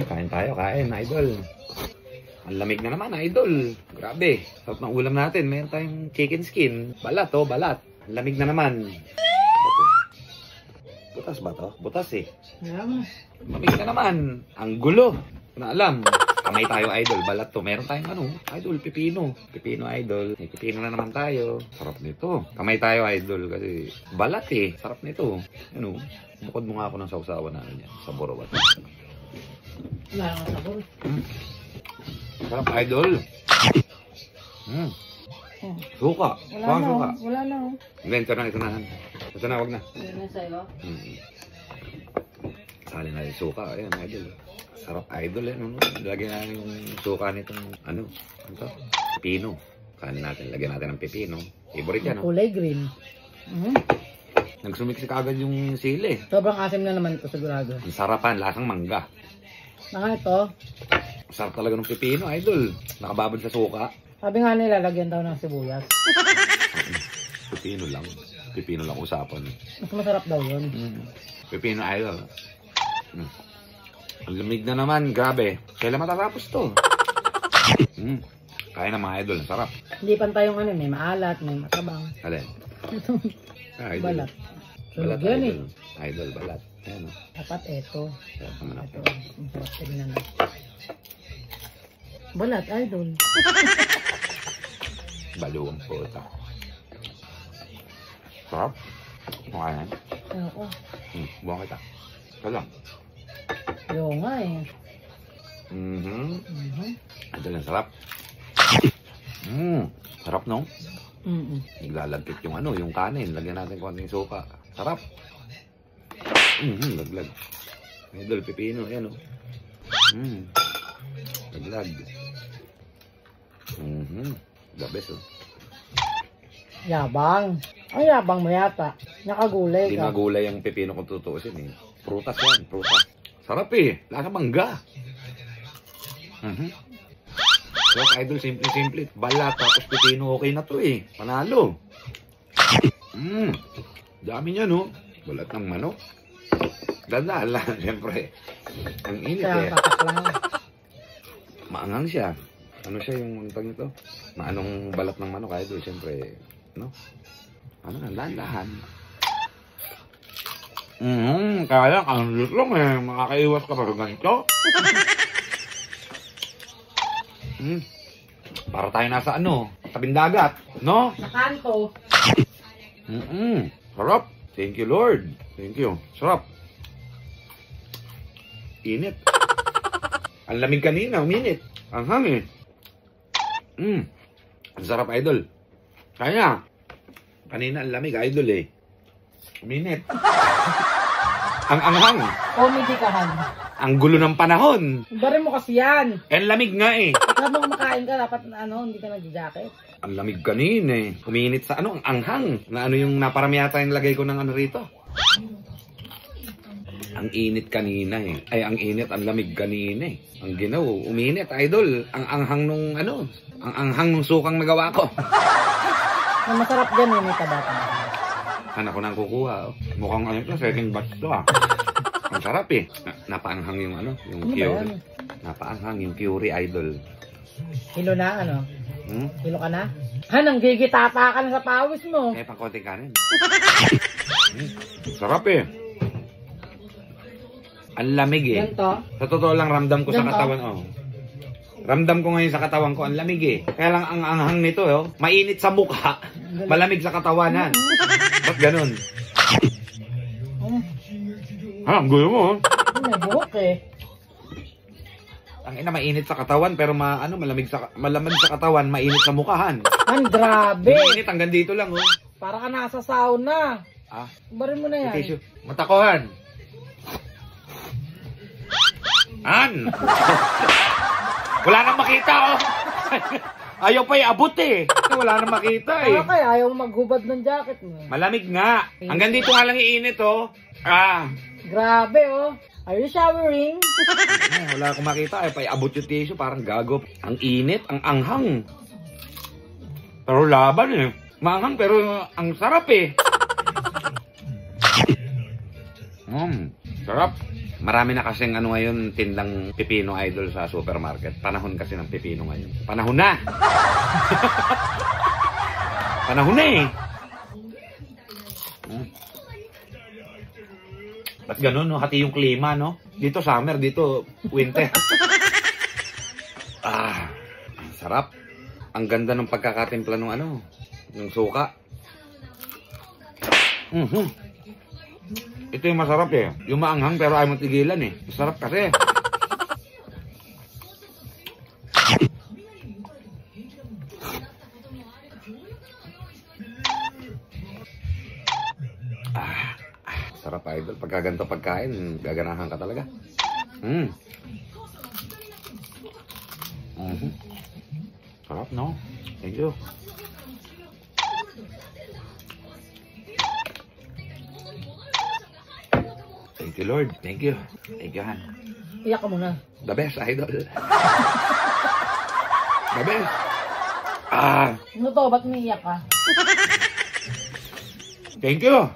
Kain tayo, kain, idol. Ang lamig na naman, idol. Grabe. Sarap ng ulam natin. Meron tayong chicken skin. Balat, oh, balat. Ang lamig na naman. Butas ba to? Butas eh. Lamig na naman. Ang gulo. Na alam. Kamay tayo, idol. Balat to. Meron tayong ano, idol, pipino. Pipino, idol. May pipino na naman tayo. Sarap nito. Kamay tayo, idol. Kasi balat eh. Sarap nito. Ano, bukod mo nga ako ng sausawan namin yan. Sa Borobat. Wala nang sabor. Sarap, idol. Suka. Wala na. Suka. Wala na. Hindi, ito na, ito na. Ito na, wag na. Yan na sa'yo. Sali na yung suka. Ayan, idol. Sarap, idol. Ano? Lagyan natin yung suka nitong, ano to? Pipino. Kanin natin, lagyan natin ng pipino. Favorite yan, no? Kulay green. Nagsumiksi kagad yung sili. Sobrang asim na naman ito sigurado. Ang sarapan, lasang mangga. Naka ito, Sarap talaga ng pipino, idol. Nakababad sa suka. sabi nga nila, lagyan daw ng sibuyas. Pipino lang. Pipino lang usapan. Mas masarap daw yun. Pipino, idol. Ang lamig na naman, grabe. Kailan matatapos to? Kaya na mga idol, sarap. Hindi pantay yung ano, may maalat, may matabang. Alin? Ito, Idol. balat. Balat, Sunog yan idol. Idol, balat. Ayan, o. Dapat ito. Sarap naman ako. Ito, ang sarap tignan. Balat, idol. Baluwang puta. Sarap. Mukha yan. Oo. Buwan kita. Ito lang. Oo nga eh. Idol, ang sarap. Sarap, no? Naglalagkit yung ano, yung kanin. Lagyan natin konting suka. Sarap. Laglag. Idol, pipino. Ayan, o. Laglag. The best, oh. Yabang. Ang yabang mo yata. Nakagulay Hindi ka. magulay ang pipino kung tutuusin, eh. Prutas yan, prutas. Sarap, eh. Lasa mangga. So, idol, simple-simple. Balat, tapos pipino, okay na to, eh. Panalo. Dami niya, no? Balat ng manok. Dadaan lang, siyempre. Ang init, Kaya eh. tatak lang. Maangang siya. Ano siya yung tag nito? Maanong balat ng manok, idol, siyempre, no? Ano nga, dahan-dahan. Kaya ang lutlong, eh. Makakaiwas ka pa rin ganito. Para tayo nasa ano, tabing dagat, no? Sa kanto. Sarap. Thank you, Lord. Thank you. Sarap. Init. Ang lamig kanina, uminit. Ang hangin. Ang sarap, idol. Kaya, kanina ang lamig, idol, eh. Uminit. Ang anghang. Comedy kahan. Ang gulo ng panahon. Barin mo kasi yan. Ang lamig nga, eh. Habang kumakain ka, dapat ano, hindi ka nag-jacket. Ang lamig kanina, eh. Uminit sa ano, ang anghang. Na ano yung naparami yata yung lagay ko ng ano rito. Ang init kanina, eh. Ay, ang init, ang lamig kanina, eh. Ang ginaw, uminit, idol. Ang anghang nung ano, ang anghang nung sukang nagawa ko. Ang masarap dyan yun, may tabata. Anak ko nang kukuha, oh. Mukhang ano to, second batch to, ah. Ang sarap, eh. Napaanghang yung ano, yung Ano ba curry. yan? Napaanghang yung curry, idol. Kilo na, ano? Kilo ka na? Nang gigitata ka na sa pawis mo. Eh, pang konting kanin. Sarap, eh. Ang lamig, eh. Yan to. Sa totoo lang, ramdam ko sa Yan, katawan, oh. Ramdam ko ngayon sa katawan ko, ang lamig, eh. Kaya lang ang anghang nito, oh. Mainit sa mukha, malamig sa katawanan. Ba't ganun? Ang gulo mo, oh. May buhok, eh. Ang ina, mainit sa katawan, pero malamig sa katawan, mainit sa mukhaan. Ang grabe. Mainit hanggang dito lang, oh. Para ka nasa sauna. Barin mo na yan. Tissue. Matakohan. Wala nang makita, oh. Ayaw pa iabot, eh. Wala nang makita, eh. Ano kaya? Ayaw maghubad ng jacket mo. Malamig nga. Hanggang dito nga lang iinit, oh. Grabe, oh. Are you showering? Wala akong makita, eh. Paiabot yung tissue, parang gago. Ang init, ang anghang. Pero laban, eh. Maanghang, pero ang sarap, eh. Sarap. Marami na kasing ano ngayon, tindang pipino idol sa supermarket. Panahon kasi ng pipino ngayon. Panahon na! Panahon na eh! Ba't ganun, no? Hati yung klima, no? Dito summer, dito winter. Ang sarap. Ang ganda ng pagkakatimpla ng ano, ng suka. Ito yung masarap eh. Yung maanghang pero ayaw mo tigilan eh. Masarap kasi. Sarap idol. Pagka ganito pagkain, gaganahan ka talaga. Sarap, no? Thank you. Thank you, Lord. Thank you. Thank you, Han. Iyak ka muna. The best, idol. The best. Ano to? Ba't umiiyak ka? Thank you.